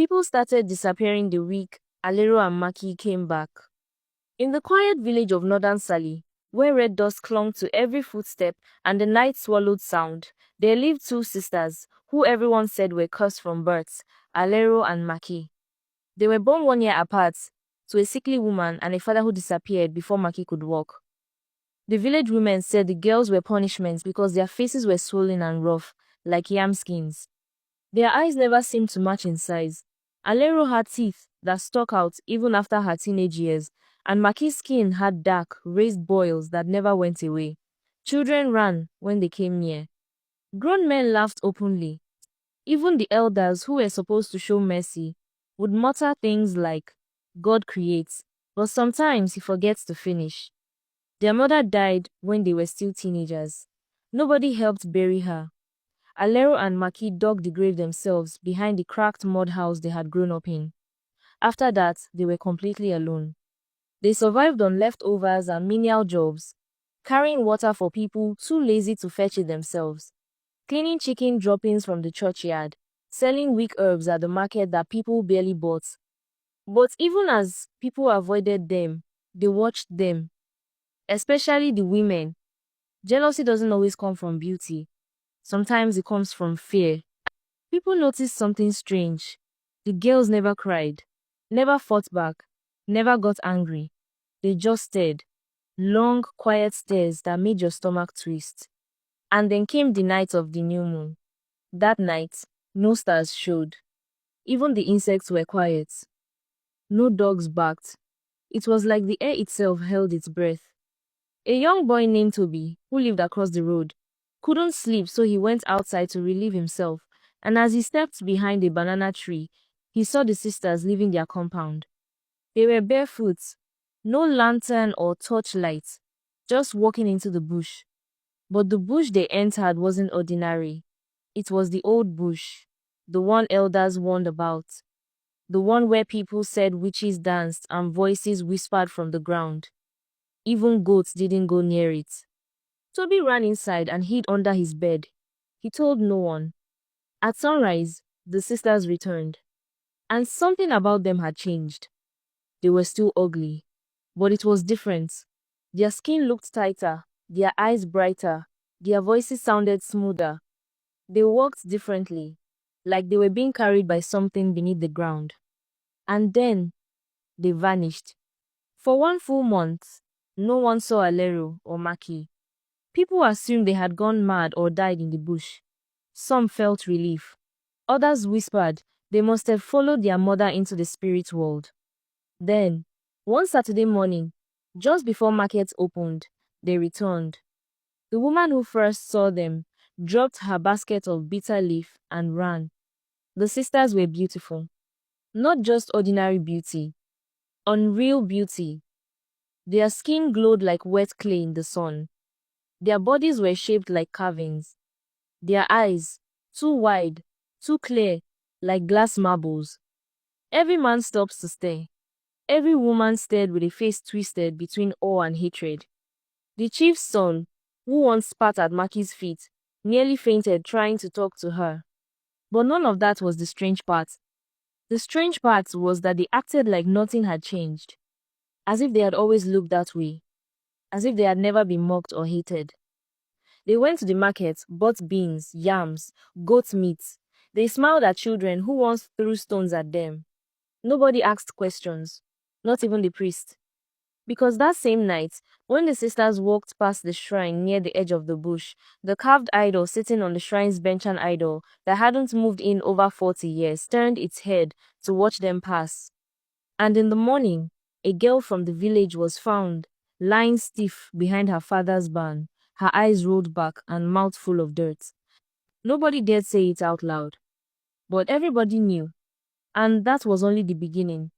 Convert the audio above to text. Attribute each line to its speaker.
Speaker 1: People started disappearing the week 𝐒𝐤𝐬𝐭 and 𝐼𝐬𝐭 came back. In the quiet village of northern Sali, where red dust clung to every footstep and the night swallowed sound, there lived two sisters, who everyone said were cursed from birth, 𝐒𝐤𝐬𝐭 and 𝐼𝐬𝐭. They were born 1 year apart, to a sickly woman and a father who disappeared before 𝐼𝐬𝐭 could walk. The village women said the girls were punishments because their faces were swollen and rough, like yam skins. Their eyes never seemed to match in size. 𝐒𝐤𝐬𝐭 had teeth that stuck out even after her teenage years, and 𝐼𝐬𝐭's skin had dark, raised boils that never went away. Children ran when they came near. Grown men laughed openly. Even the elders, who were supposed to show mercy, would mutter things like, "God creates, but sometimes he forgets to finish." Their mother died when they were still teenagers. Nobody helped bury her. 𝐒𝐤𝐬𝐭 and 𝐼𝐬𝐭 dug the grave themselves behind the cracked mud house they had grown up in. After that, they were completely alone. They survived on leftovers and menial jobs, carrying water for people too lazy to fetch it themselves, cleaning chicken droppings from the churchyard, selling weak herbs at the market that people barely bought. But even as people avoided them, they watched them, especially the women. Jealousy doesn't always come from beauty. Sometimes it comes from fear. People noticed something strange. The girls never cried, never fought back, never got angry. They just stared. Long, quiet stares that made your stomach twist. And then came the night of the new moon. That night, no stars showed. Even the insects were quiet. No dogs barked. It was like the air itself held its breath. A young boy named Toby, who lived across the road, couldn't sleep, so he went outside to relieve himself, and as he stepped behind a banana tree, he saw the sisters leaving their compound. They were barefoot, no lantern or torchlight, just walking into the bush. But the bush they entered wasn't ordinary. It was the old bush, the one elders warned about, the one where people said witches danced and voices whispered from the ground. Even goats didn't go near it. Toby ran inside and hid under his bed. He told no one. At sunrise, the sisters returned, and something about them had changed. They were still ugly, but it was different. Their skin looked tighter, their eyes brighter, their voices sounded smoother. They walked differently, like they were being carried by something beneath the ground. And then, they vanished. For 1 full month, no one saw 𝐒𝐤𝐬𝐭 or 𝐼𝐬𝐭. People assumed they had gone mad or died in the bush. Some felt relief. Others whispered they must have followed their mother into the spirit world. Then, one Saturday morning, just before market opened, they returned. The woman who first saw them dropped her basket of bitter leaf and ran. The sisters were beautiful. Not just ordinary beauty, unreal beauty. Their skin glowed like wet clay in the sun. Their bodies were shaped like carvings. Their eyes, too wide, too clear, like glass marbles. Every man stopped to stare. Every woman stared with a face twisted between awe and hatred. The chief's son, who once spat at 𝐼𝐬𝐭's feet, nearly fainted trying to talk to her. But none of that was the strange part. The strange part was that they acted like nothing had changed, as if they had always looked that way, as if they had never been mocked or hated. They went to the market, bought beans, yams, goat meat. They smiled at children who once threw stones at them. Nobody asked questions, not even the priest. Because that same night, when the sisters walked past the shrine near the edge of the bush, the carved idol sitting on the shrine's bench, an idol that hadn't moved in over 40 years, turned its head to watch them pass. And in the morning, a girl from the village was found, lying stiff behind her father's barn, her eyes rolled back and mouth full of dirt. Nobody dared say it out loud, but everybody knew. And that was only the beginning.